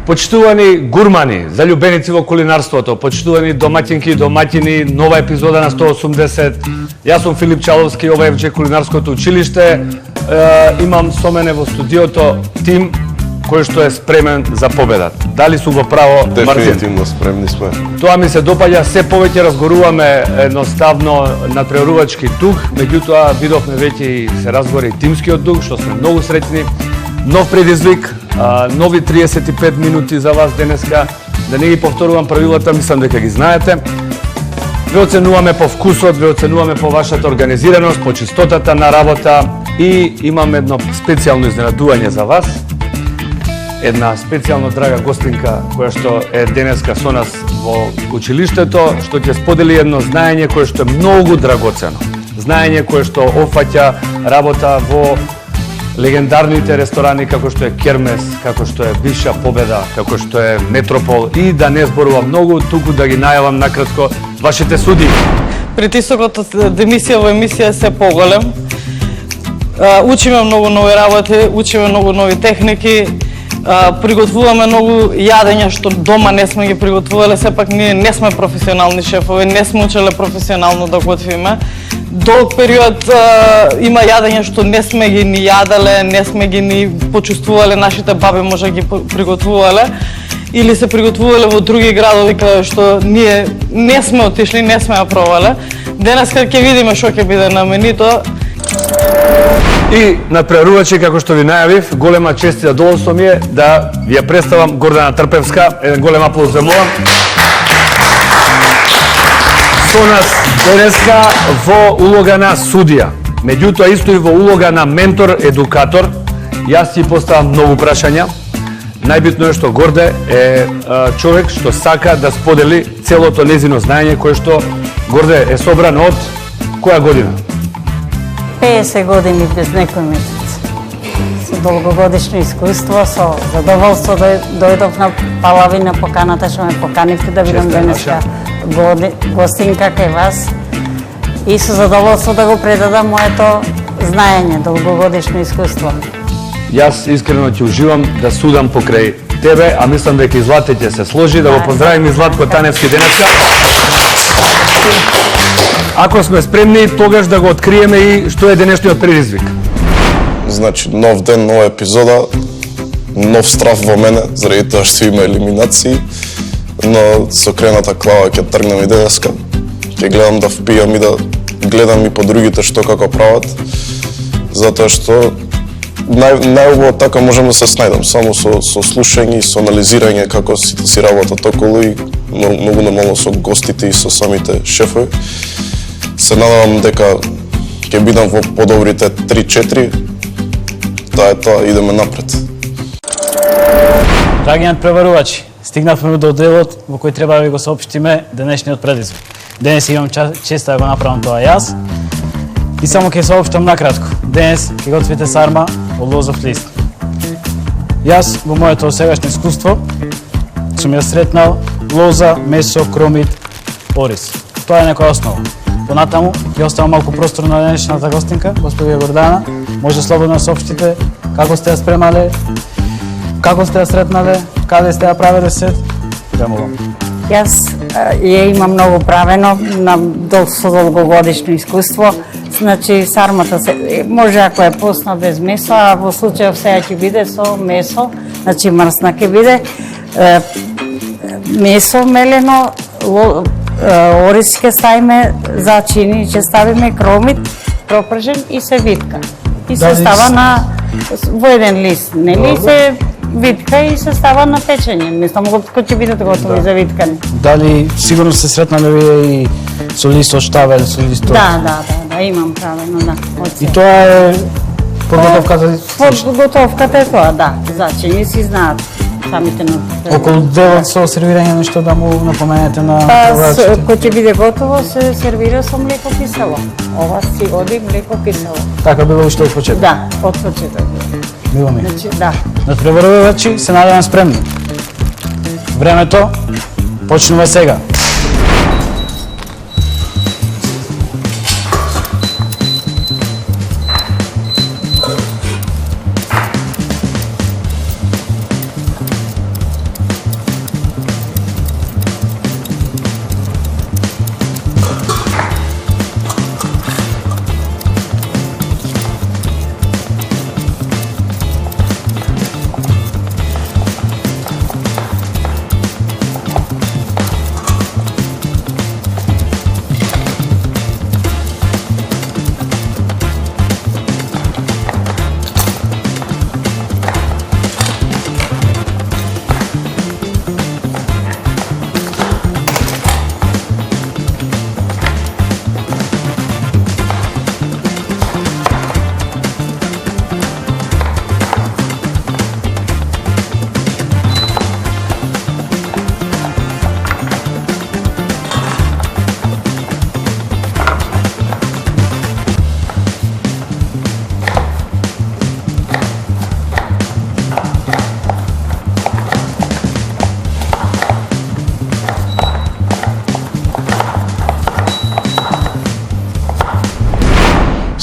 Почитувани гурмани, заљубеници во кулинарството, почитувани домаќинки и домаќини, нова епизода на 180. Јас сум Филип Чаловски, ова е ФЧ Кулинарското училиште. Имам со мене во студиото тим кој што е спремен за победа. Дали су го право, Мартин? Дефинитивно спремни сме. Тоа ми се допаѓа, се повеќе разгоруваме едноставно надпреварувачки дух, меѓутоа видовме веќе и се разгори тимскиот дух, што сме многу среќни. Нов предизвик, нови 35 минути за вас денеска. Да не ги повторувам правилата, мислам дека ги знаете. Ве оценуваме по вкусот, ве оценуваме по вашата организираност, по чистотата на работа и имам едно специјално изненадување за вас. Една специјално драга гостинка која што е денеска со нас во училиштето, што ќе сподели едно знаење кое што е многу драгоцено. Знаење кое што опфаќа работа во легендарните ресторани како што е Кермес, како што е Бивша Победа, како што е Метропол и да не зборувам многу, туку да ги најавам накратко вашите суди. Притисокот од емисија во емисија се поголем. Учиме многу нови работи, учиме многу нови техники, приготвуваме многу јадења што дома не сме ги приготвувале, сепак ние не сме професионални шефови, не сме учеле професионално да готвиме. Долг период има јадења што не сме ги ни јаделе, не сме ги ни почувствувале, нашите баби може ги приготвувале или се приготвувале во други градови каде што ние не сме отишли, не сме ја пробале. Денеска ќе видиме што ќе биде на менито. И надпреварувачи, како што ви најавив, голема чест и задоволство ми е да ви ја представам Гордана Трпевска. Еден голем аплауз за моја. Со нас денеска во улога на судија, меѓутоа исто и во улога на ментор, едукатор. Јас си поставам многу прашања. Најбитно е што Горде е човек што сака да сподели целото незино знаење кое што Горде е собрано од која година? 50 години без некој месец. Со долгогодишно искуство, со задоволство дојдов на Палавина поканата што ме поканивте да бидам денеска гостинка кај вас и со задоволство да го предадам моето знаење, долгогодишно искуство. Јас искрено ќе уживам да судам покрај тебе, а мислам дека и Злате ќе се сложи. Да го поздравим и Златко Таневски денеска. Ако сме спремни, тогаш да го откриеме и што е денешниот предизвик. Значи, нов ден, нова епизода, нов страф во мене, заради тоа што има елиминации, но со крената клава ќе тргнем и денеска. Ќе гледам да впијам и да гледам и по другите што како прават, затоа што најубаво така можам да се снајдам, само со слушање и со анализирање како си работат околу и многу нормално со гостите и со самите шефови. Се надевам дека ќе бидам во подобрите 3-4. Тоа е тоа, идеме напред. Драги надпреварувачи, стигнавме до делот во кој треба да ви го соопштиме денешниот предизвик. Денес имам чест да го направам тоа јас. И само ќе соопштам накратко. Денес ќе готвите сарма од лозов лист. Јас во моето сегашно искуство сум ја сретнал лоза, месо, кромит, ориз. Тоа е некоја основа. Понатаму ќе оставам малку простор на денешната гостинка, господја Гордана. Може слободно да соопштите како сте ја спремале, како сте ја сретнале, каде сте ја правеле се. Премолам. Јас ја имам многу правено, со долгогодишно искуство. Значи, сармата може ако е постна без месо, а во случајов сега ќе биде со месо, значи мрсна ќе биде, месо мелено, ориз ќе ставиме, зачини ќе ставиме, кромит, пропржен и се витка. И се става во еден лист, нели се витка и се става на печење. Мислам кој ќе бидат готови за виткање. Дали сигурно се сретнале вие и со лист од штавел, со лист од... Да, имам правено, да. И тоа е подготовката? Подготовката е тоа, да. Зачини си знаат самите на... Околу делот со сервирање нешто да му напоменете на преварачите? Кој ќе биде готово се сервира со млеко кисело. Ова си оди млеко кисело. Така било уште од почеток? Да, од почеток. Било ми. Значи, да. Надпреварувачи се надевам спремни. Времето почнува сега.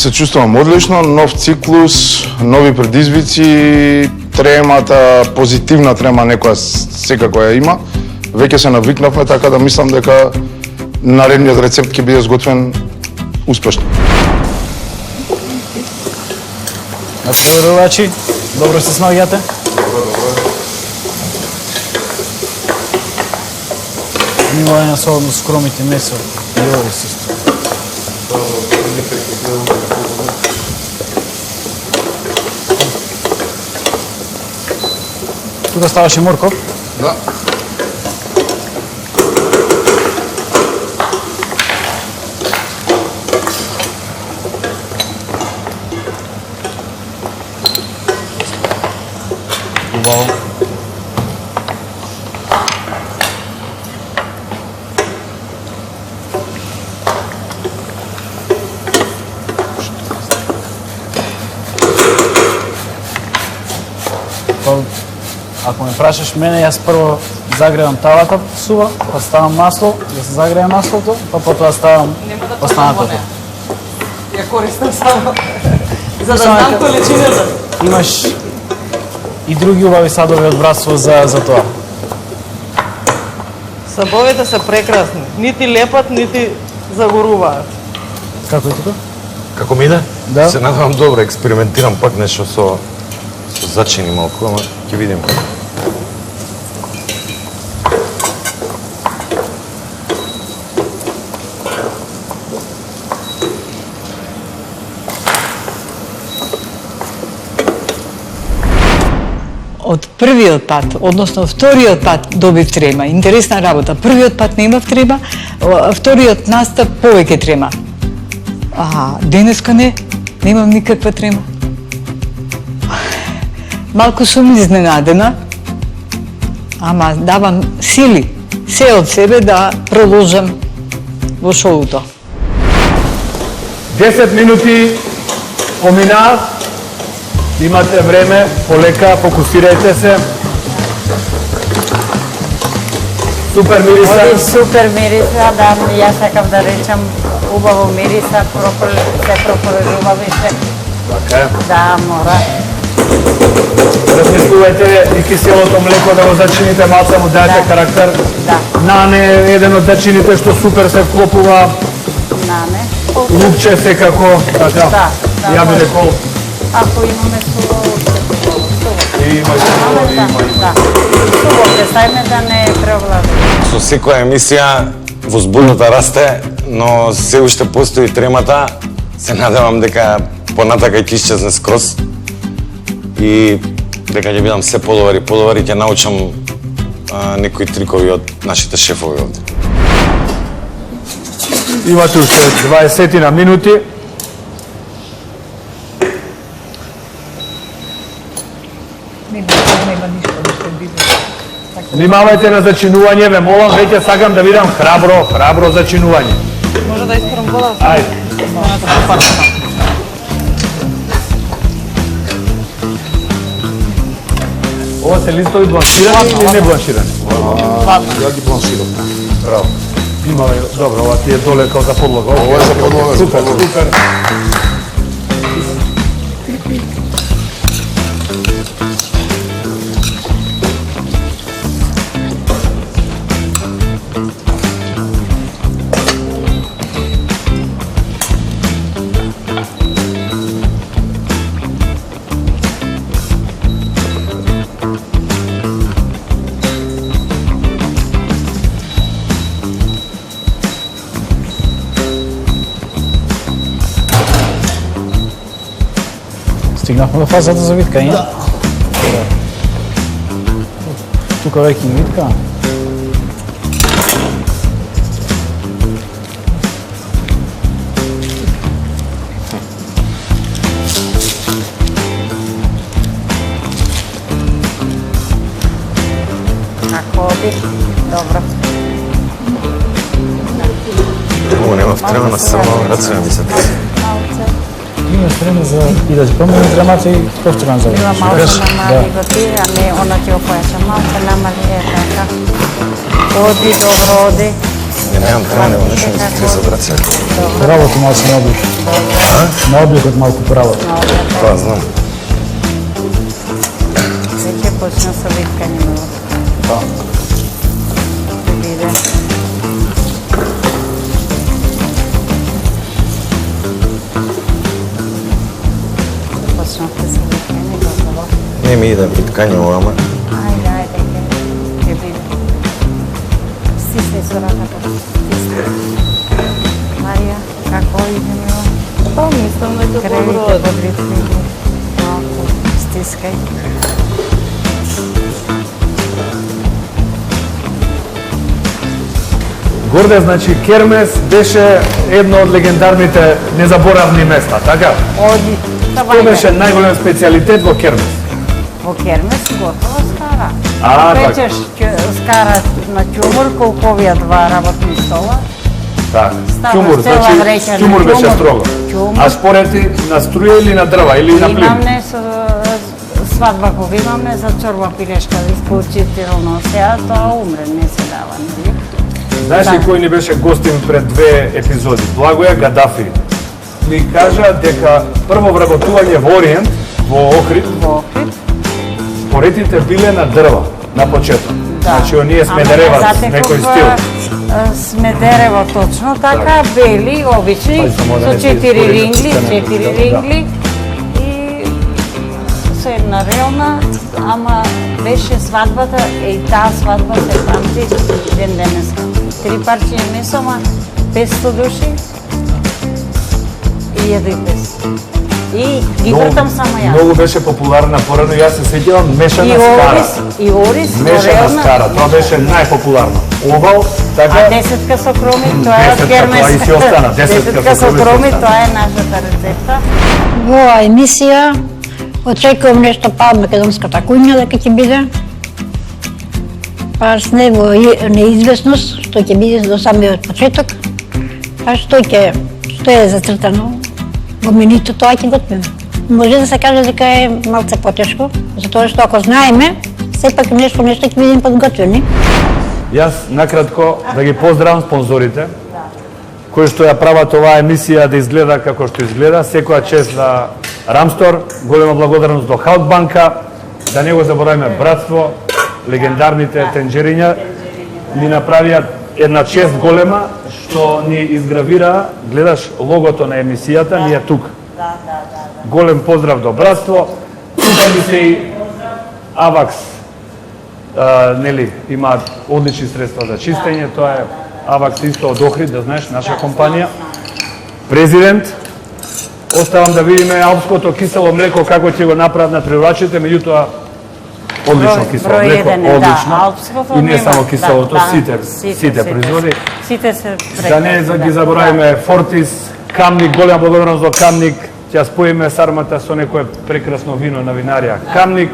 Се чувствувам одлично, нов циклус, нови предизвици, тремата, позитивна трема некоја секако ја има. Веќе се навикнавме, така да мислам дека наредниот рецепт ќе биде изготвен успешно. Натпреварувачи, добро се снаоѓате? Внимание особено со кромите месо и ово исто. Тука ставаше морков? Да. Убаво. Ако ме прашаш мене, јас прво загревам тавата сува, па ставам масло, да се загреje маслото, па потоа ставам останатото. Ја користам само за да знам количината. Имаш и други убави садови од братство за тоа. Сабовите се прекрасни. Нити лепат, нити загоруваат. Како е тука? Како ми иде? Да. Се надевам добро, експериментирам пак нешто со зачини малку, ама ќе видим. Од првиот пат, односно вториот пат добив трема. Интересна работа. Првиот пат не имав трема, вториот настап повеќе трема. Денеска немам никаква трема. Малку сум изненадена, ама давам сили, се од себе да продолжам во шоуто. 10 минути помина, имате време, полека, фокусирајте се. Супер мириса. Оди супер мириса, да, јас сакам да речам убаво мириса, се пропорежува више. Така е. Да, мора. Размислувајте и киселото млеко да го зачините, малце му дајте Да. карактер. Да. Нане е еден од зачините што супер се вклопува. Нане. Лупче секако, така. Да, Ја би може. рекол. Ако имаме суво, Има да, да. Суво, представиме да не преовладува. Со секоја емисија возбудата расте, но се уште постои тремата. Се надевам дека понатака ќе исчезне скроз и дека ќе бидам се подобар и подобар и ќе научам некои трикови од нашите шефови овде. Имате уште 20 на минути. Внимавајте на зачинување, ме молам, веќе сакам да видам храбро зачинување. Може да испрам вода? Ајде. Ова се листови бланширани или не бланширани? Ја ги бланширам. Браво. Имаме, добро, ова ти е доле као за подлога. Ова е за подлога, за Супер, подлога. супер. Стигнавме до фазата за виткање. Да. Тука веќе не витка. Ако оди, добро. Ова нема трема на само рација ми се. Имаш време за и да спомнем драмата и повторам за Има малко Кажеш? намали го ти, а не оно ти опојача. Малко намали е така. Оди, добро оди. Немам време, него нешто ми се тресат раце. Работа малку на облик. На обликот малку поработа. Тоа знам. Веќе почна со виткање на вода. Биде. Почнавте со виткање, готово. Не ми иде виткање ова, Ајде, ќе биде. Стисни со раката. Стисни. Марија, како идеме ова? Па, мислам дека добро Кревите оди. под ритмите. Малку стискај. Горде, значи, Кермес беше едно од легендарните незаборавни места, така? Оди. Кој беше најголем специјалитет во Кермес? Во Кермес готово скара. А, така. Печеш скара на ќумур, колковија два работни стола. Так, Става ќумур, цела значи, вреќа на ќумур беше ќумур. строго. Ќумур. А спорети на струја или на дрва или на плин? Имаме свадба кога имаме за чорба пилешка исклучително. Сега тоа умре, не се дава, нели? Знаеш ли Да. кој ни беше гостин пред 2 епизоди? Благоја Гадафи. Ми кажа дека прво вработување во Ориент, во Охрид, Во Охрид. поретите биле на дрва, на почеток. Значи, оние сме Ама дереват, затеков, некој стил. Сме дерево точно така, бели, обични, Пази само да со не се 4 изпори, рингли, да не 4 да. рингли и со една релна, ама беше свадбата, и таа свадба се памти ден денеска. 3 парчиња месо, ама 500 души и јади без. И ги вртам само јас. Многу беше популарна порано, јас се сеќавам И мешана скара. Орис, и Орис, Мешана Орелна, скара, тоа беше најпопуларно. Овал, а така, десетка со кроми, тоа е од Десетка, Кермес. тоа и си остана, десетка Десетка со со кроми си кроми, остана. тоа е нашата рецепта. Во оваа емисија очекувам нешто па од македонската кујна дека ќе биде. Па сме во неизвестност што ќе биде до самиот почеток. Па што е зацртано во менито, тоа ќе готвиме. Може да се каже дека е малце потешко, затоа што ако знаеме, сепак нешто ќе бидеме подготвени. јас накратко да ги поздравам спонзорите, кои што ја прават оваа емисија да изгледа како што изгледа. Секоја чест на Рамстор, голема благодарност до Хаутбанка, да не го забораваме Братство, легендарните тенџериња, ни направија една чест голема што ни изгравира, гледаш логото на емисијата, ние тук. Голем поздрав до Братство. Тука ми се и Авакс, нели, имаат одлични средства за чистење, тоа е Авакс исто од Охрид, да знаеш, наша компанија. Президент, оставам да видиме алпското кисело млеко како ќе го направат на природачите, меѓутоа одлично кисело Број млеко, еден е, да, одлично. алпското И не нема, само киселото, сите производи. Сите се Да не ги забораваме Фортис, Камник, голема благодарност до Камник. Ќе споиме сармата со некое прекрасно вино на винарија Камник.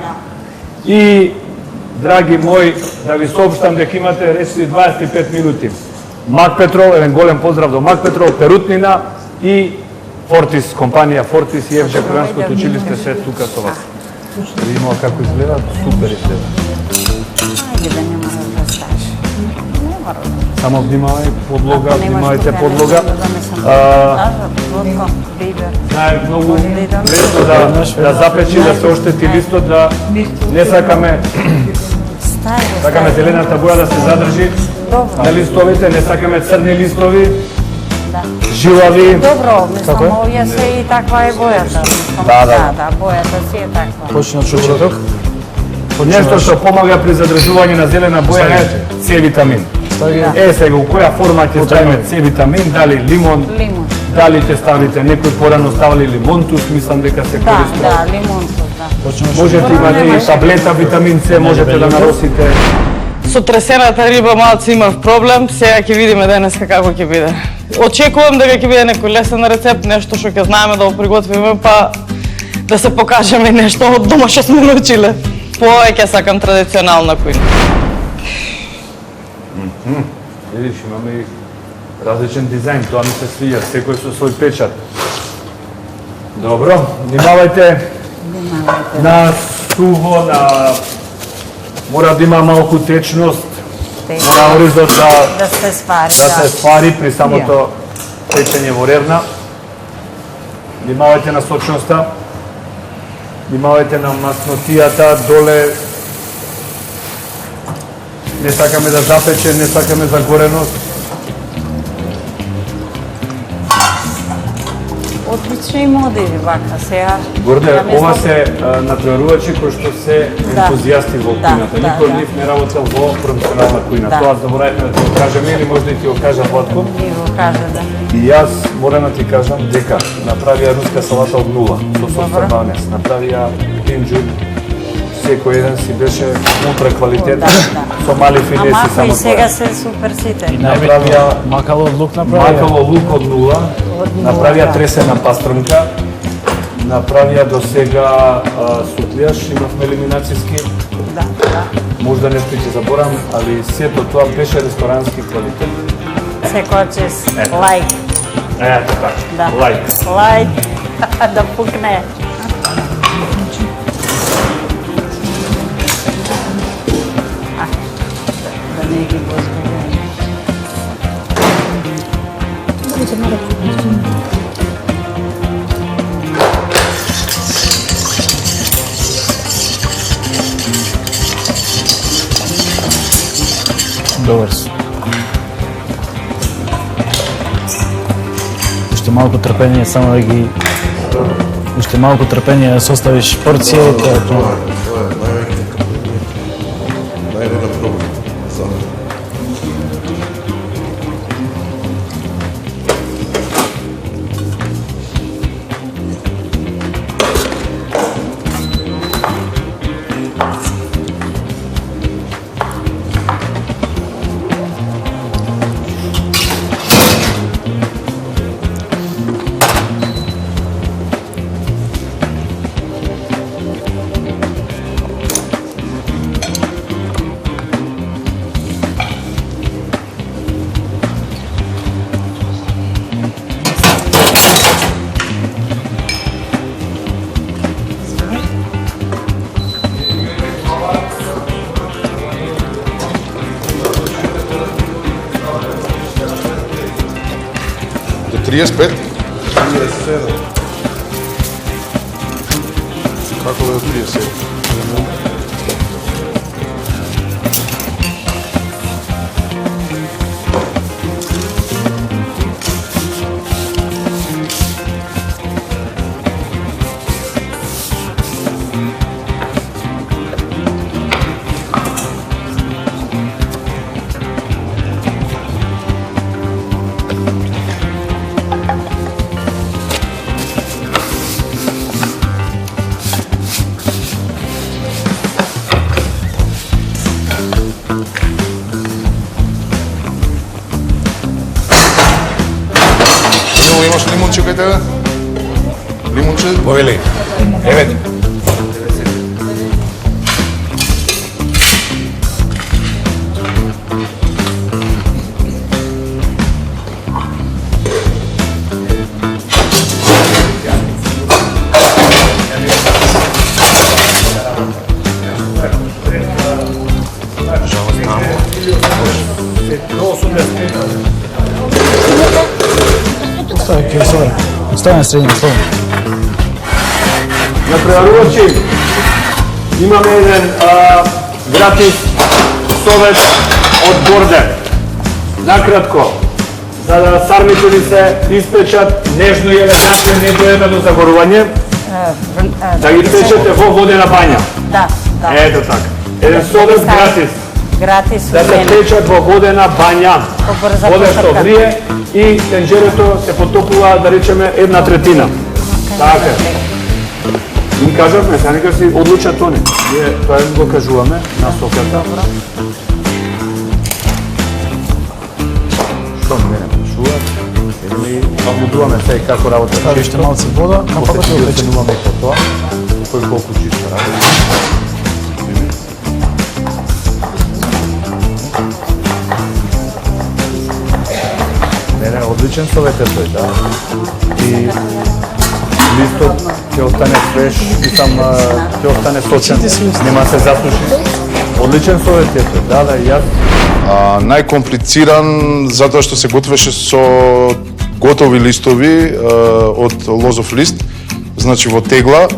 И, драги мои, да ви сообштам дека имате речи 25 минути. Мак Петрол, еден голем поздрав до Мак Петрол, Перутнина и Фортис, компанија Фортис и Евже Којанското училиште се тука со вас. Да видимо како изгледа, супер изгледа. Ајде да нема да сташ. Нема да. Само внимавај подлога, Ако немаш внимавајте тука, подлога. не знам да водко, бибер. Знаеш многу лесно да запечи, да се оштети листот, да не сакаме зелената боја да се задржи на листовите, не сакаме црни листови, жилави. Добро, мислам, овие се и таква е бојата. Мислам, да, бојата си е таква. Почне од почеток. Нешто што помага при задржување на зелена боја е С витамин. Сега, у која форма ќе ставиме С витамин, дали лимон, Лимон. дали ќе ставите, некој порано ставали лимонтус, мислам дека се Да, користи. да, лимонсов, да. Можете имате и таблета витамин С, можете да наросите. Со тресената риба малце имав проблем, сега ќе видиме денеска како ќе биде. Очекувам дека ќе биде некој лесен рецепт, нешто што ќе знаеме да го приготвиме, па да се покажеме нешто од дома што сме научиле. Повеќе сакам традиционална кујна. Видиш, имаме и различен дизајн, тоа ми се свија, секој со свој печат. Добро, внимавајте на сухо, мора да има малку течност, оризот Мора оризот да се свари. да се свари при самото печење во ревна. Внимавајте на сочноста. Внимавајте на маснотијата доле. Не сакаме да запече, не сакаме загореност. Отлично им одири вака сега. Горде, Ја мислам- ова се натпреварувачи кои што се ентузијасти во кујната. Никој од нив не работел во професионална кујна. Да. Тоа заборавивме да ти го кажеме или може да ти го кажа Владко. Ми го кажа, да. И јас морам да ти кажам дека направија руска салата од нула со собствен мајонез. Направија кинџу. Секој еден си беше ултра квалитетен, со мали филеси Ама само и сега тоа. се супер сите. Направија Макало од лук направија. макало лук од нула, направија тресена пастрмка, направија до сега сутлијаш, имавме елиминацијски, Да, да. можда нешто ќе заборам, али сето тоа беше ресторански квалитет. Секоја чест. Лайк. Ето така, Да. лајк. Лайк. Да пукне. Да не ги возбудам. Добар су. Уште малку трпение, само да ги... Уште малку трпение да составиш порција и тоа е тоа. Тоа е најголем проблем за мене. До 35? 37. Како да е 37? Ево имаш лимунче кај тебе? Лимунче? Повели. Еве. Остави кесора. Остави на средниот стол. Натпреварувачи, имаме еден гратис совет од Горде. Накратко, за да сармите ни се испечат нежно и елегантно, не доеме до загорување, да ги печете во водена бања. Да, да. Ето така. Еден совет гратис. Гратис Да се печат во водена бања. Побрза Вода што посрка. врие и тенџерето се потопува, да речеме, 1/3. Така е. Им кажавме, сега нека си одлучат они. Ние тоа им го кажуваме на соката. Што мене прашуваат? Или обудуваме се како работа. Стави уште малце вода, на После пакот ќе го го пече. оценуваме по тоа. Кој колку чиста работа. Не, одличен совет е тој, да. И листот ќе остане свеж, и сам ќе остане сочен, нема се засуши. Одличен совет е тоа, да, и јас. Најкомплициран затоа што се готвеше со готови листови од лозов лист, значи во тегла.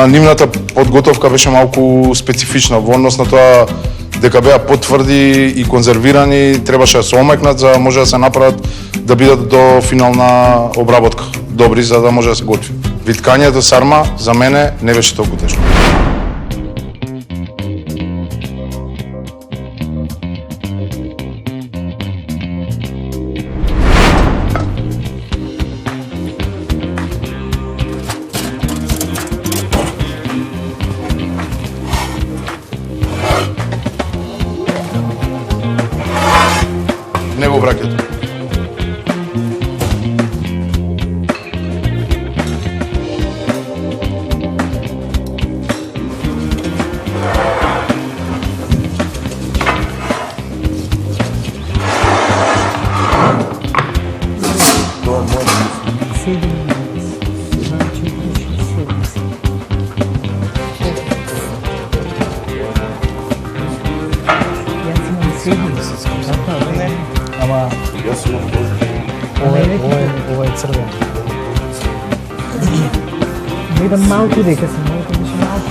Нивната подготовка беше малку специфична во однос на тоа дека беа потврди и конзервирани, требаше да се омекнат за да може да се направат да бидат до финална обработка добри за да може да се готви. Виткањето сарма за мене не беше толку тешко. Не го бракето. Ама ова е црвен. Видам малку дека се малку беше малку.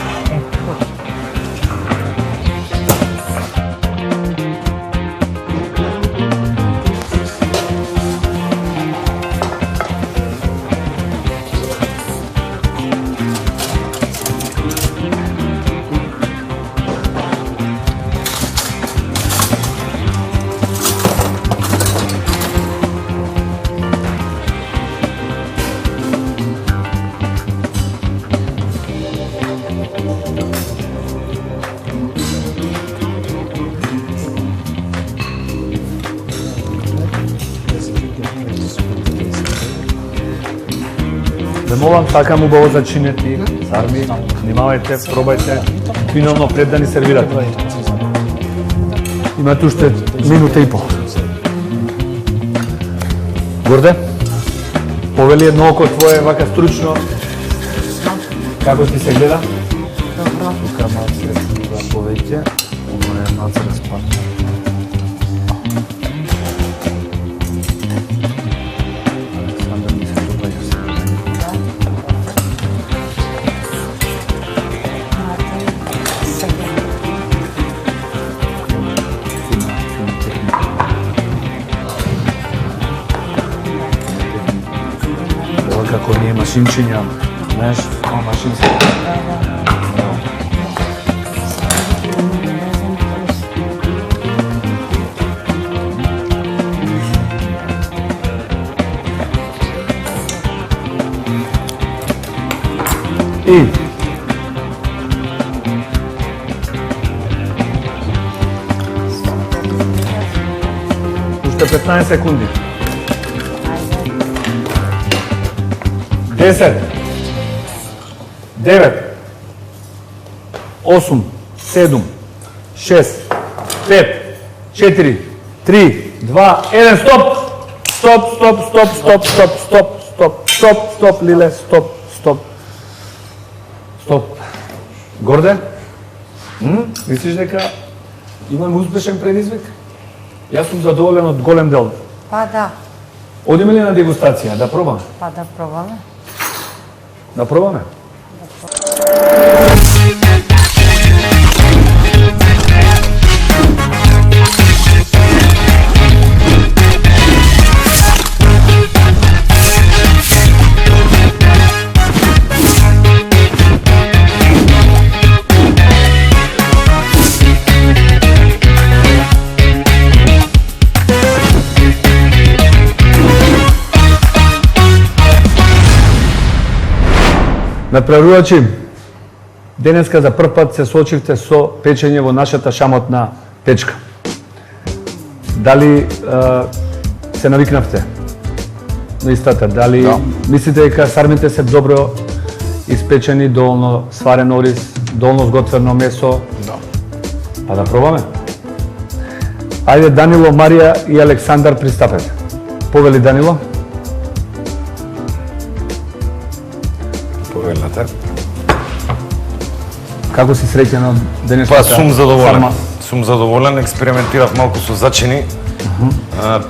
Ве молам, така му убаво зачинете, сарми, внимавајте, пробајте, финално пред да ни сервирате. Имате уште минута и пол. Горде, повели едно око твое, вака стручно. Како ти се гледа? Добро. Тука малце повеќе, оно е малце распадно. Александар ми се добаја се. Ова како не е машинчиња, знаеш, ова машинска. И уште 15 секунди. 10 9 8 7 6 5 4 3 2 1 стоп! Стоп, стоп, стоп, стоп, стоп, стоп, стоп, стоп, стоп, Лиле, стоп, стоп. Стоп. Горде? Мислиш дека имаме успешен предизвик? Јас сум задоволен од голем дел. Па да, Одиме ли на дегустација? Да пробаме? па да пробаме. Да пробаме? Надпреварувачи, денеска за прв пат се соочивте со печење во нашата шамотна печка. Дали се навикнавте на истата? Дали мислите дека сармите се добро испечени, доволно сварен ориз, доволно сготвено месо? Да. Па да пробаме. Ајде Данило, Марија и Александар пристапете. Повели Данило. Повелате. Како си среќен од денешната? Па сум задоволен. сарма? Сум задоволен, експериментирав малку со зачини.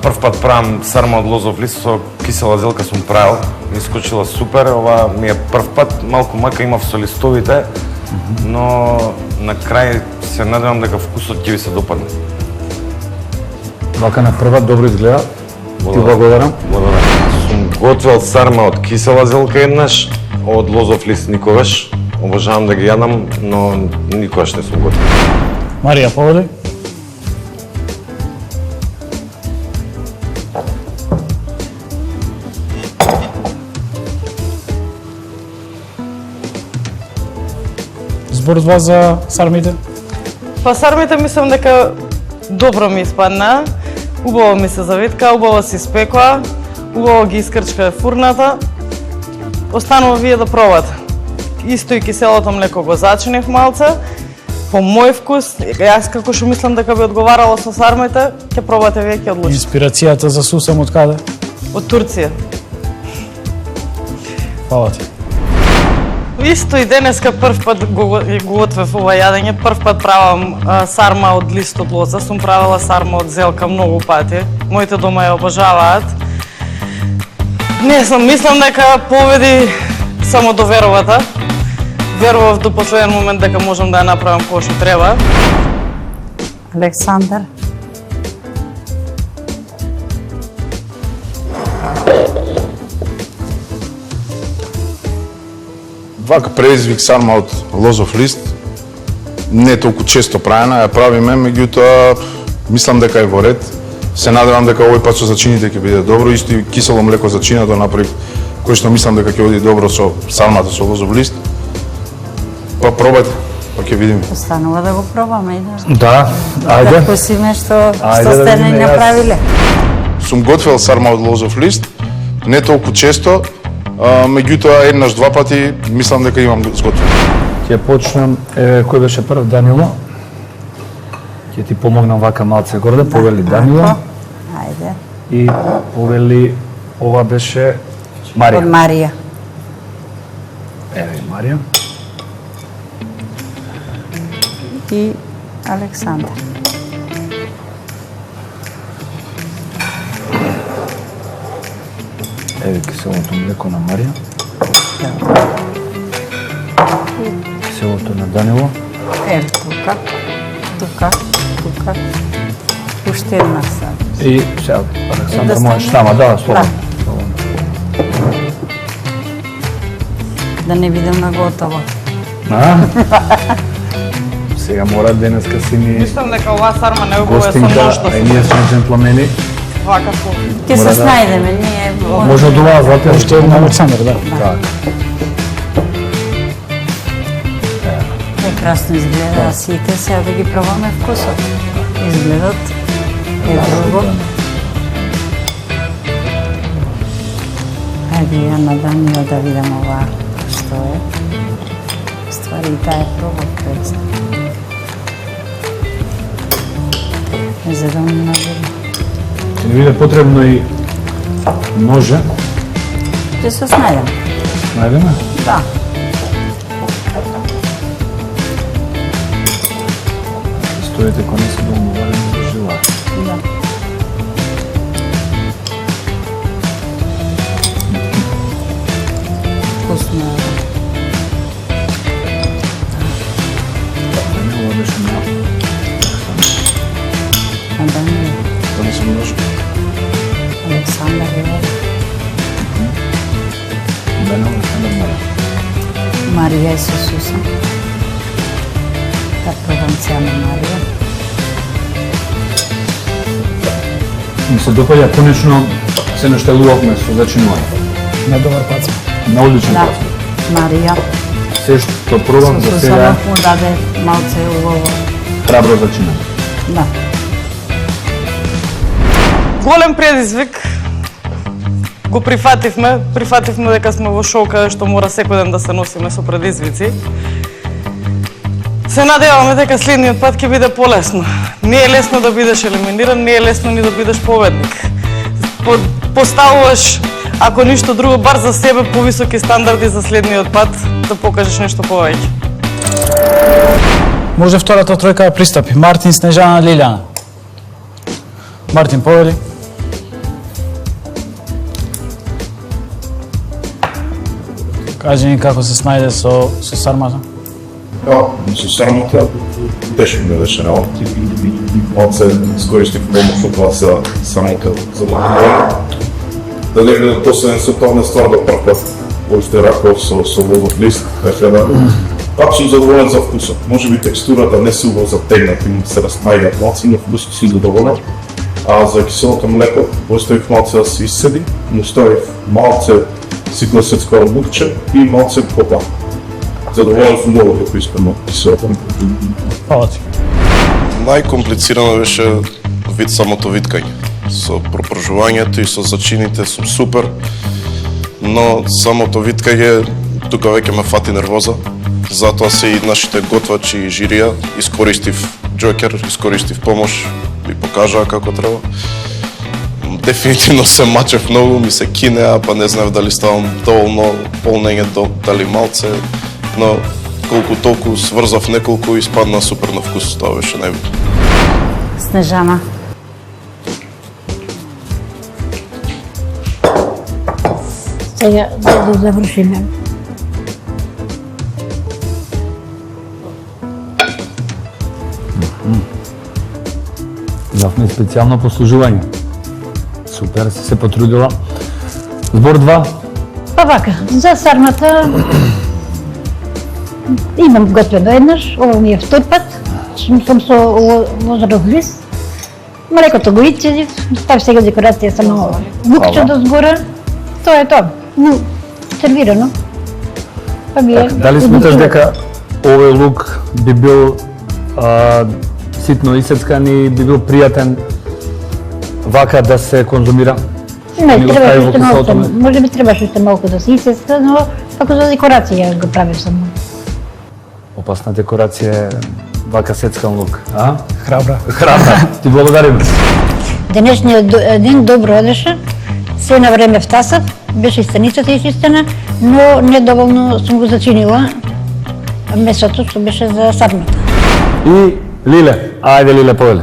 Прв пат правам сарма од лозов лист со кисела зелка сум правил. Ми искочила супер, ова ми е прв пат, малку мака имав со листовите, но на крај се надевам дека вкусот ќе ви се допадне. Вака на прва добро изгледа. Ти благодарам. Благодарам. Сум готвел сарма од кисела зелка еднаш, од лозов лист никогаш. Обожавам да ги јадам, но никогаш не сум готвил. Марија, поводи. Зборува за сармите? Па сармите мислам дека добро ми испадна, убаво ми се заветка, убаво се испекоа, убаво ги искрчка фурната. Останува вие да пробате. Исто и киселото млеко го зачинев малце, по мој вкус, јас како што мислам дека би одговарало со сармите, ќе пробате вие, ќе одлучите. Инспирацијата за сусам од каде? Од Турција. Фала ти. Исто и денеска прв пат го готвев ова јадење, прв пат правам сарма од лист од лоза, сум правила сарма од зелка многу пати. Моите дома ја обожаваат. Не знам, мислам дека победи само доверувата. Верував до последен момент дека можам да ја направам кој што треба. Александар. Вака предизвик сарма од лозов лист, не толку често правена, ја правиме, меѓутоа мислам дека е во ред. Се надевам дека овој пат со зачините ќе биде добро, исто и кисело млеко зачинато направив, кој што мислам дека ќе оди добро со сармата со лозов лист. Па пробајте, па ќе видиме. Останува да го пробаме и да. Да, ајде. Да вкусиме што Ајде да сте ни видиме, јас. направиле. Сум готвел сарма од лозов лист, не толку често, меѓутоа еднаш два пати мислам дека имам зготвено. Ќе почнам, кој беше прв, Данило? Ќе ти помогнам вака малце горде, повели Данило Ајде. и повели ова беше Марија. Од Марија. Еве Марија. И Александар. Еве киселото млеко на Марија. Киселото на Данило. Еве тука, тука, тука. Уште една сад. И сега Александар Да можеш стане? тама, да, слободно. Да не видам на готово. А? Сега мора денеска си ни Мислам дека оваа сарма не го е со гостинка, ношто. а и ние сме джентлмени. Вака со. Ќе Мора се да- снајдеме, ние Може од оваа затоа Уште една Александар, да. Така. прекрасно изгледа сите, сега да ги пробаме вкусот. Изгледат е друго. Ајде ја на Данијо да видам ова што е. Ствари и таа е пробав преца. Не за да не набере. Ќе ни биде потребно и ноже. Ќе се снајдем. Најдеме? Да. Стоите кој не се доумували да живеат. Да. Вкусно е. Ова беше на А Данијо, да не се ножка. Александар е овде. Да не Александар Марија. Марија и со Сусан. Да пробам сега на Марија. Ми се допаѓа конечно се наштелувавме со зачинување. На добар пат сме. На одличен Да, пат. Марија. Се што пробав Со до сега Сусана му даде малце убаво. храбро зачинам. Да. Голем предизвик. Го прифативме дека сме во шоу каде што мора секој ден да се носиме со предизвици. Се надеваме дека следниот пат ќе биде полесно. Не е лесно да бидеш елиминиран, не е лесно ни да бидеш победник. Поставуваш, ако ништо друго, бар за себе повисоки стандарди за следниот пат, да покажеш нешто повеќе. Може втората тројка да пристапи. Мартин, Снежана, Лилјана. Мартин, повели. Кажи ни како се снајде со сармата. Со сармата тешко ми беше работи. Малце скористив помош од вас за самата за махнување. Да некаде последен се тоа не ствар да прв пат уште раков со лозов лист, така да пак сум задоволен за вкусот. Може би текстурата не се убаво затегнат и се разнајдат малци, но вкусот сум задоволен. А за киселото млеко оставив малце да се изседи, му ставив малце сикласецко лукче и малце попа. Задоволен сум много како испрема киселото млеко. Фала ти. Најкомплицирано беше вид самото виткање. Со пропржувањето и со зачините сум супер, но самото виткање тука веќе ме фати нервоза. Затоа се и нашите готвачи и жирија искористив джокер, искористив помош, ви покажаа како треба. Дефинитивно се мачев многу, ми се кинеа, па не знаев дали ставам доволно полнење, дали малце, но колку толку сврзав неколку и испадна супер на вкус, тоа беше најбитно. Снежана. Сега да завршиме. Имавме специјално послужување. Супер, си се потрудила. Збор 2. Па вака, за сармата имам готвено еднаш, ово ми е втор пат. Сум со лозаров лист. Млекото го ицедив, ставив сега декорација само лукче до згора. Тоа е тоа. Сервирано. Па ми е. Дали сметаш дека овој лук би бил ситно исецкан и би бил пријатен вака да се конзумира? Не, требаше уште малку. Може би требаше уште малку да се исецка, но како за декорација го правив само. Опасна декорација е вака сецкан лук, а? Храбра. Храбра. Ти благодарим. Денешниот ден добро одеше. Се на време втасав, беше и станицата изчистена, но недоволно сум го зачинила. Месото што беше за сармата. И Лиле, ајде Лиле, повели.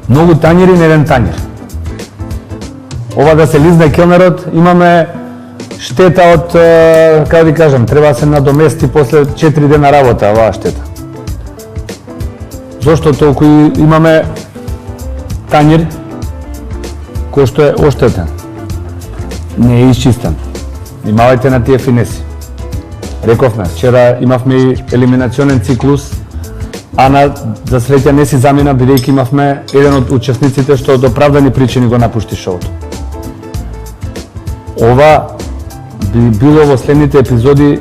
Многу тањери на еден тањер. Ова да се лизне келнерот, имаме штета од, како ви кажам, треба да се надомести после 4 дена работа оваа штета. Зошто толку имаме тањер кој што е оштетен, не е исчистен. Внимавајте на тие финеси. Рековме, вчера имавме и елиминационен циклус, Ана, за среќа не си замина, бидејќи имавме еден од учесниците што од оправдани причини го напушти шоуто. Ова би било во следните епизоди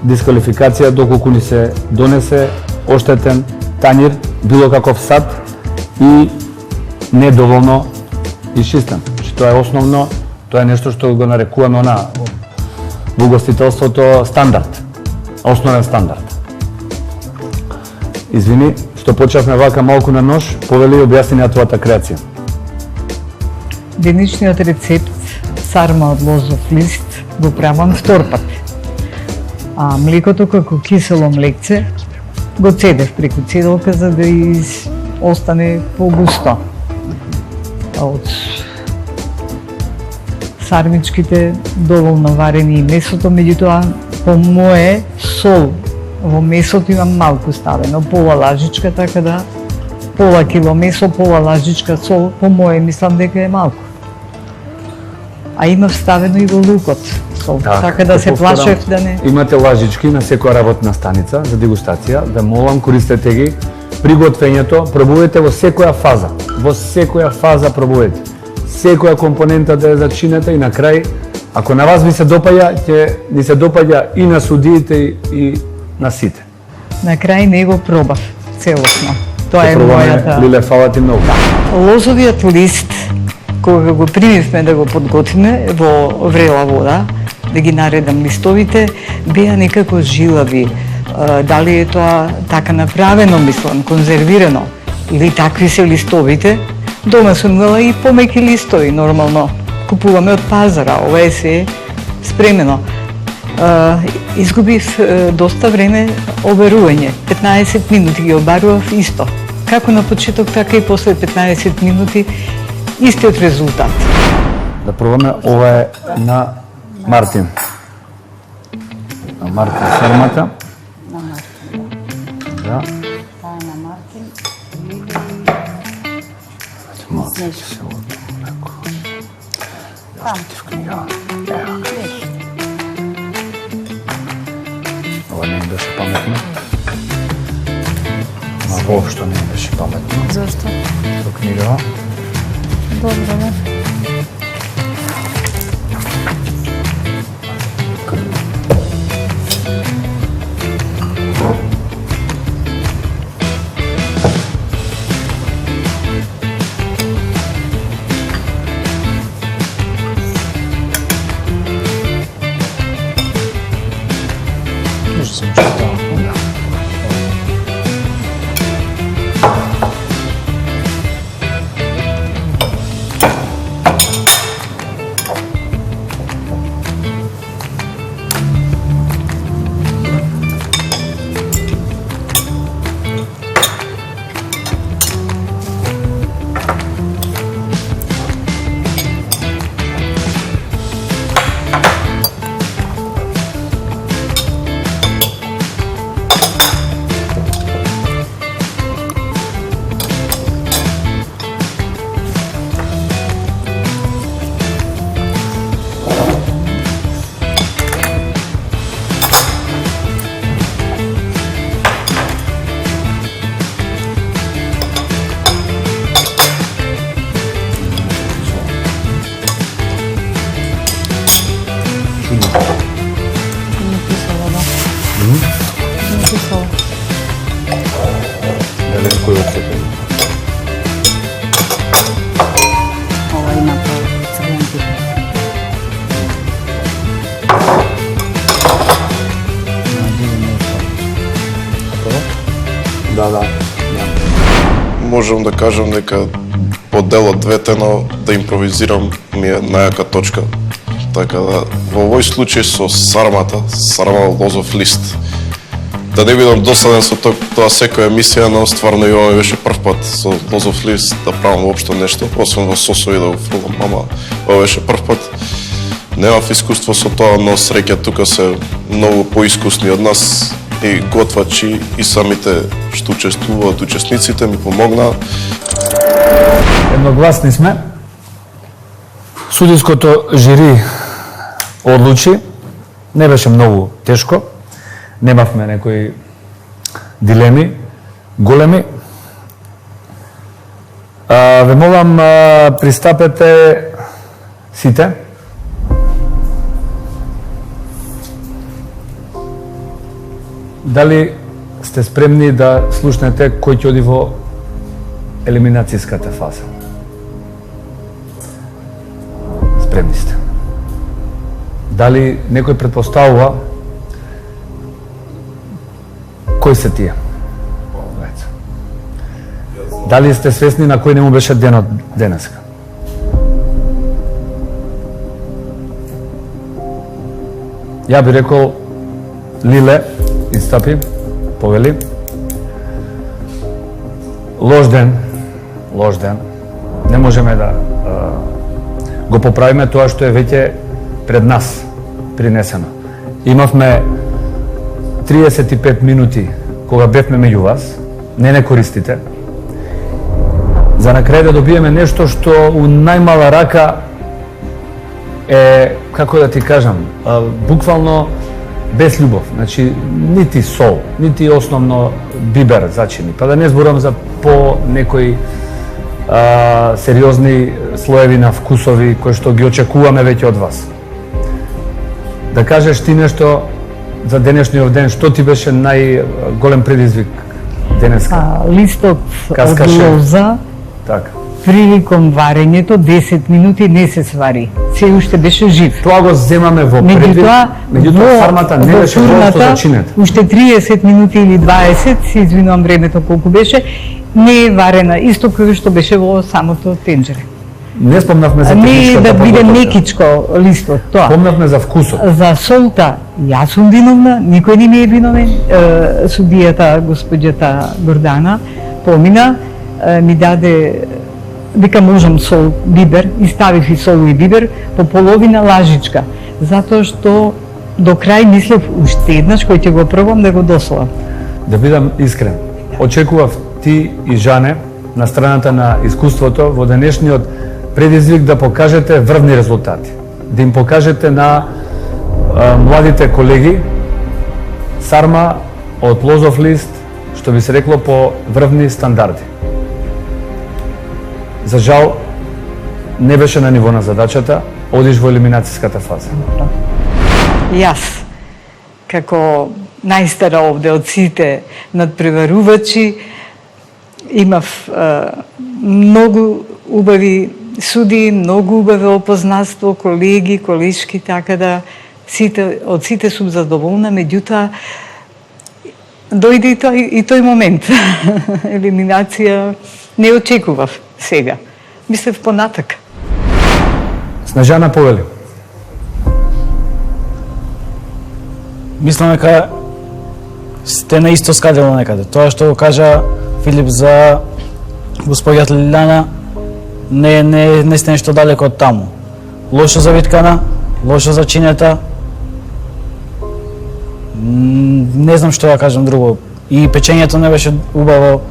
дисквалификација доколку ни се донесе оштетен тањер, било каков сад и недоволно исчистен. Тоа е основно, тоа е нешто што го нарекуваме во угостителството стандард, основен стандард. Извини, што почнавме вака малку на нож, повели и објасни на твојата креација. Денешниот рецепт сарма од лозов лист го правам втор пат. А млекото како кисело млекце го цедев преку цеделка за да остане погусто. А од сармичките доволно варени и месото, меѓутоа по мое сол во месото имам малку ставено, пола лажичка, така да пола кило месо, пола лажичка сол, по мое мислам дека е малку. А имав ставено и во лукот сол, така да се плашев да не... Имате лажички на секоја работна станица за дегустација, да молам, користете ги. При готвењето пробувајте во секоја фаза. Во секоја фаза пробувајте. Секоја компонента да ја зачинете и на крај, ако на вас ви се допаѓа, ќе ни се допаѓа и на судиите и на сите. На крај не го пробав целосно. Тоа е мојата... Лиле, фала ти многу. Лозовиот лист, кога го примивме да го подготвиме во врела вода, да ги наредам листовите, беа некако жилави. Дали е тоа така направено, мислам, конзервирано, или такви се листовите. Дома сум имала и помеки листови, нормално. Купуваме од пазара, ова е се спремено. Изгубив доста време обарување. 15 минути ги обарував исто. Како на почеток, така и после 15 минути истиот резултат. Да пробаме, ова е на Мартин. На Мартин фермата. На Мартин. Да. Таа е на Мартин. Малце се однако. Јас ти вкнига. Ова не беше паметно. Ма воопшто не беше паметно. Зашто? Со книга. Добро, не? Може се читава. Дали кој отсека? Ова има по црвен тип. Да. Можам да кажам дека по дел од двете, но да импровизирам ми е најака точка. Така да, во овој случај со сармата, сарма лозов лист. Да не бидам досаден со тоа секоја емисија, но стварно и ова беше прв пат со лозов лист да правам воопшто нешто, освен во сосови да го фрлам, ама ова беше прв пат. Немав искуство со тоа, но среќа тука се многу поискусни од нас и готвачи и самите што учествуваат, учесниците ми помогнаа. Едногласни сме. Судиското жири одлучи. Не беше многу тешко. Немавме некои дилеми големи. Ве молам, пристапете сите. Дали сте спремни да слушнете кој ќе оди во елиминацијската фаза? Спремни сте. Дали некој предпоставува кои се тие? Дали сте свесни на кој не му беше денот денеска? Ја би рекол Лиле истапи, повели. Лош ден. Не можеме да го поправиме тоа што е веќе пред нас принесено. Имавме 35 минути кога бевме меѓу вас, не користите. За на крај да добиеме нешто што у најмала рака е, како да ти кажам, буквално без љубов. Значи, нити сол, нити основно бибер зачини. Па да не зборам за по некои сериозни слоеви на вкусови кои што ги очекуваме веќе од вас. Да кажеш ти нешто за денешниот ден, што ти беше најголем предизвик денеска? Листот Каска од шеф. лоза, Така. приликом варењето 10 минути не се свари. Се уште беше жив. Тоа го земаме во предвид. Меѓутоа фармата не беше воопшто зачинета. Уште 30 минути или 20, се извинувам времето колку беше, не е варена, исто како што беше во самото тенџере. Не спомнавме за Не техничката да биде подготовка. мекичко листот, тоа. Спомнавме за вкусот. За солта, јас сум виновна, никој не ми е виновен. Судијата, господјата Гордана, помина, ми даде дека можам сол, бибер, и ставив и сол и бибер, по половина лажичка. Затоа што до крај мислев уште еднаш кој ќе го пробам да го дослам. Да бидам искрен, очекував ти и Жане на страната на искуството во денешниот предизвик да покажете врвни резултати. Да им покажете на младите колеги сарма од лозов лист, што би се рекло по врвни стандарди. За жал, не беше на ниво на задачата, одиш во елиминацијската фаза. Јас, како најстара овде од сите надпреварувачи, имав многу убави суди, многу убаво опознанство, колеги, колишки, така да од сите сум задоволна, меѓутоа дојде и тој момент. Елиминација не очекував сега. Мислев понатак. Снежана повели. Мислам дека сте на исто скадело некаде. Тоа што го кажа Филип за господјата Лилјана не сте нешто далеко од таму. Лошо завиткана, лошо зачинета. Не знам што да кажам друго. И печењето не беше убаво.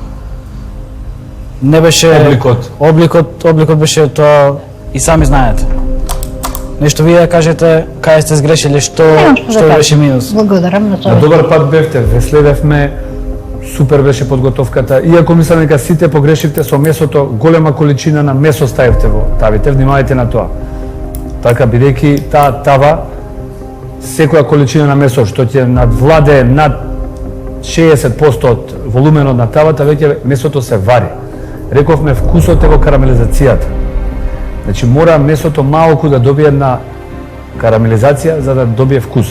Не беше обликот беше тоа и сами знаете. Нешто вие да кажете кај сте сгрешили, што беше минус. Благодарам на тоа. На добар пат бевте, ве следевме, супер беше подготовката. Иако мислам дека сите погрешивте со месото, голема количина на месо ставивте во тавите, внимавајте на тоа. Така, бидејќи таа тава, секоја количина на месо што ќе надвладе над 60% од волуменот на тавата, веќе месото се вари. Рековме, вкусот е во карамелизацијата. Значи, мора месото малку да добие една карамелизација за да добие вкус.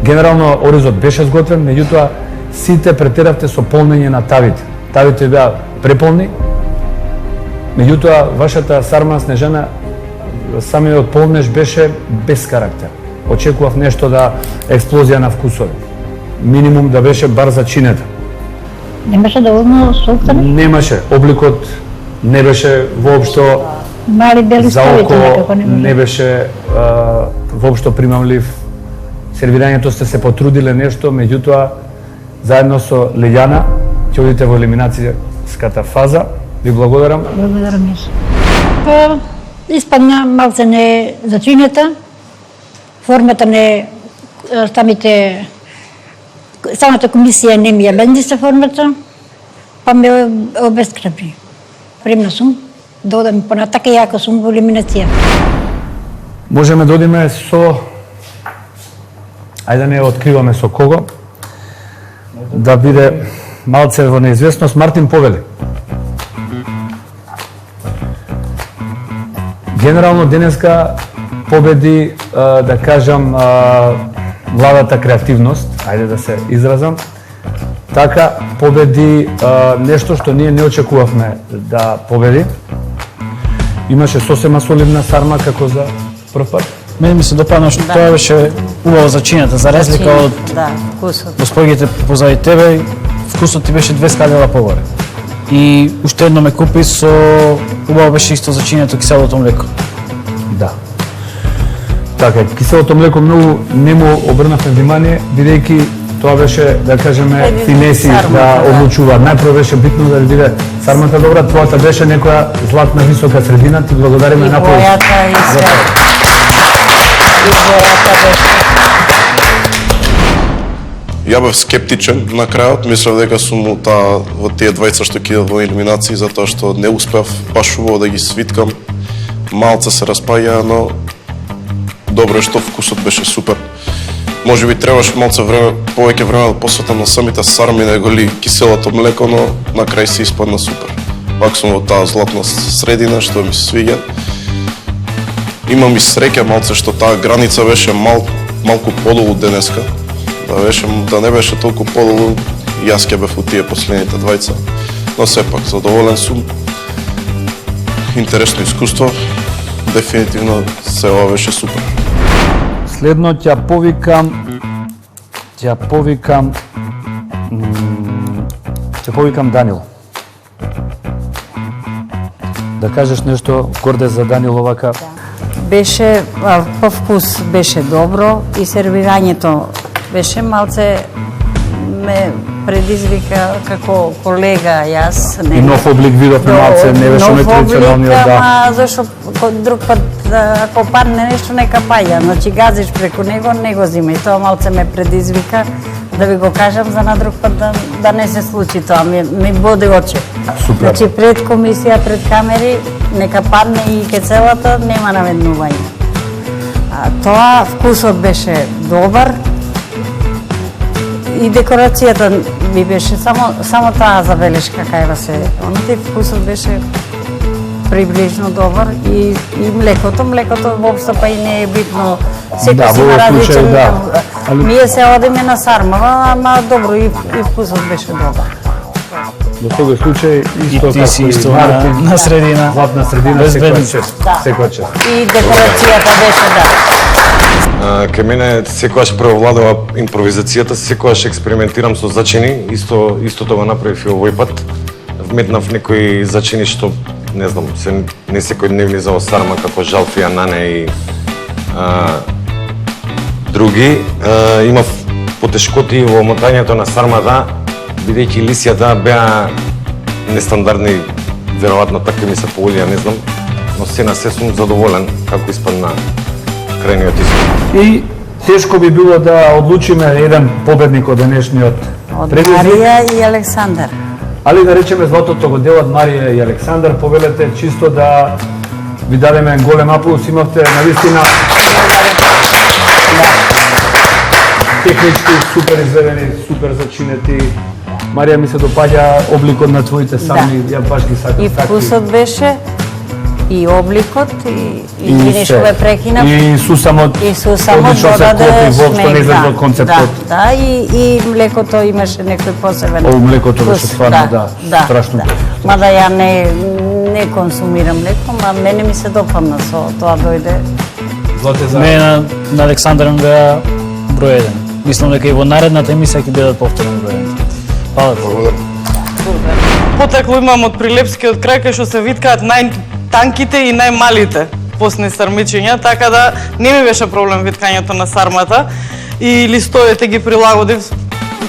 Генерално, оризот беше сготвен, меѓутоа, сите претеравте со полнење на тавите. Тавите беа преполни, меѓутоа, вашата сарма Снежана, самиот полнеж беше без карактер. Очекував нешто да експлозија на вкусови. Минимум да беше бар зачинета. Немаше доволно солта? Немаше. Обликот не беше воопшто Мали бели за ставите око, некако не беше воопшто примамлив. Сервирањето сте се потрудиле нешто, меѓутоа, заедно со Лилјана, ќе одите во елиминацијската фаза. Ви благодарам. Благодарам јас. Па, испадна малце не зачинета, формата не самата комисија не ми ја бендиса формата, па ме обескрепи. Премна сум, да одам понатака, јако сум во елиминација. Можеме да одиме со... Ајде не откриваме со кого. Да биде малце во неизвестност. Мартин повели. Генерално денеска победи, да кажам, владата креативност, ајде да се изразам. Така победи нешто што ние не очекувавме да победи. Имаше сосема соливна сарма како за прв пат. Мене ми се допадна што тоа беше убаво зачинета, за разлика од господите позади тебе, вкусот ти беше 2 скадела погоре. И уште едно ме купи со убаво беше исто зачинето киселото млеко. Да. Така, киселото млеко многу не му обрнавме внимание, бидејќи тоа беше, да кажеме, финеси да одлучува. Најпрво беше битно да биде сармата добра, твојата беше некоја златна висока средина, ти благодариме на повеќе. Бојата и се. И бојата беше. Ја бев скептичен на крајот, мислев дека сум во тие двајца што ќе идат во елиминации, затоа што не успев баш убаво да ги свиткам. Малце се распаѓа, но добро е што вкусот беше супер. Може би требаше малце време, повеќе време да посветам на самите сарми неголи киселото млеко, но на крај се испадна супер. Пак сум во таа златна средина што ми се свиѓа. Имам и среќа малце што таа граница беше малку подолу денеска. Да не беше толку подолу, јас ќе бев у тие последните двајца. Но сепак, задоволен сум. Интересно искуство. дефинитивно се ова беше супер. Следно ќе повикам Данил. Да кажеш нешто, Горде, за Данил овака? Беше, по вкус беше добро и сервирањето беше малце ме предизвика како колега јас. И нов облик видовме малце, не беше традиционалниот, да. Ама зашо друг пат ако падне нешто нека паѓа, значи газиш преку него, не го зима и тоа малце ме предизвика да ви го кажам за на друг пат да не се случи тоа, ми боде очи. Супер. Значи пред комисија, пред камери, нека падне и кецелата, нема наведнување. Тоа вкусот беше добар и декорацијата ми беше само таа забелешка кај се. Оноти вкусот беше приближно добар и млекото воопшто па и не е битно. Секој си има различен. Ние се одиме на Сармава, ама добро и вкусот беше добар. Во тој случај исто ти си исто Мартин, на средина. Златна средина, секоја чест. И декорацијата беше Кај мене секогаш преовладува импровизацијата, секогаш експериментирам со зачини, истото го направив и овој пат. Вметнав некои зачини што не знам, не секој дневни за Сарма како жалфија, нане и други. Имав потешкоти во мотањето на сармата, бидејќи лисјата беа нестандардни, веројатно така ми се погодија, не знам, но се на се сум задоволен како испадна крајниот исход. И тешко би било да одлучиме еден победник од денешниот предизвик. Марија и Александар. Али да речеме златото го делат Марија и Александар, повелете чисто да ви дадеме голем аплауз, имавте навистина технички супер изведени, супер зачинети. Марија, ми се допаѓа обликот на твоите сами, ја баш ги сакам. И вкусот беше, и обликот, и нешто ве прекинав. И сусамот, одлично се клопи, воопшто не излезе од концептот. Да, и млекото имаше некој посебен О, млекото беше стварно, да, страшно. Мада ја не консумирам млеко, ма мене ми се допадна со тоа дојде. Мене на Александар ми беа број 1. Мислам дека и во наредната емисија ќе бидат повторно број 1. Благодарам. Потекло имам од Прилепскиот крај кај што се виткаат најтанките и најмалите постни сармичиња, така да не ми беше проблем виткањето на сармата и листовите ги прилагодив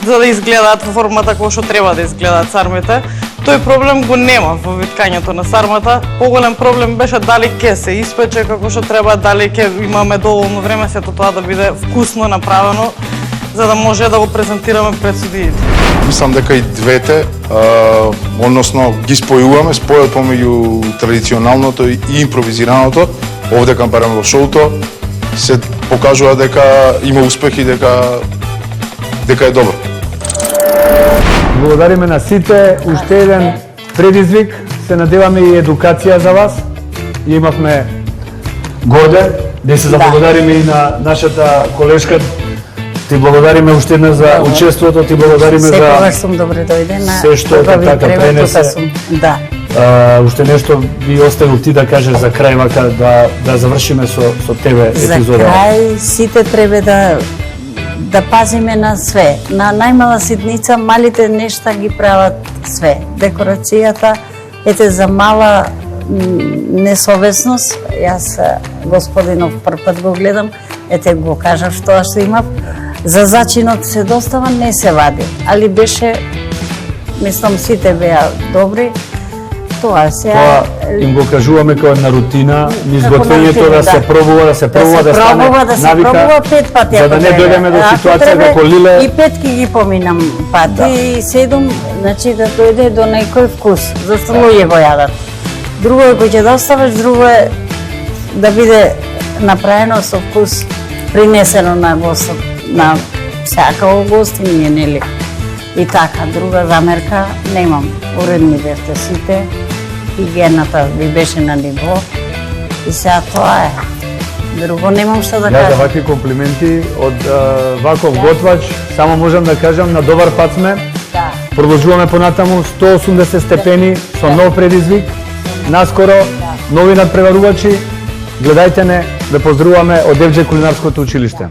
за да изгледаат во формата како што треба да изгледаат сармите. Тој проблем го нема во виткањето на сармата. Поголем проблем беше дали ќе се испече како што треба, дали ќе имаме доволно време сето тоа да биде вкусно направено, за да може да го презентираме пред судиите. Мислам дека и двете, односно ги спојуваме, спојот помеѓу традиционалното и импровизираното, овде кам барем во шоуто, се покажува дека има успех и дека е добро. Благодариме на сите, уште еден предизвик, се надеваме и едукација за вас. И имавме Горде, да се заблагодариме и на нашата колешка. Ти благодариме уште една за учеството, ти благодариме за секогаш сум добре дојде на се што така пренесе. Да. Уште нешто би оставил ти да кажеш за крај, вака да завршиме со тебе епизода. За крај сите треба да пазиме на све. На најмала ситница, малите нешта ги прават све. Декорацијата, ете за мала несовесност, јас господинов првпат го гледам, ете го кажав што имав. За зачинот се достава, не се вади, али беше, мислам сите беа добри. Тоа им го кажуваме како една рутина, изготвењето да се пробува, да стане навика, пет пати, за да не дојдеме до ситуација како Лиле. И петки ги поминам пати, и 7, значи да дојде до некој вкус, зашто луѓе го јадат. Друго е кој ќе доставиш, друго е да биде направено со вкус, принесено на гостот, на секако гостиње, нели? И така, друга замерка немам. Уредни бевте сите, хигиената ви беше на ниво и сега тоа е. Друго немам што да кажам. Ја за вакви комплименти од ваков готвач, само можам да кажам на добар пат сме. Да. Продолжуваме понатаму 180 степени со нов предизвик. Наскоро нови надпреварувачи Гледајте не, ве поздравуваме од FJ Кулинарското училиште.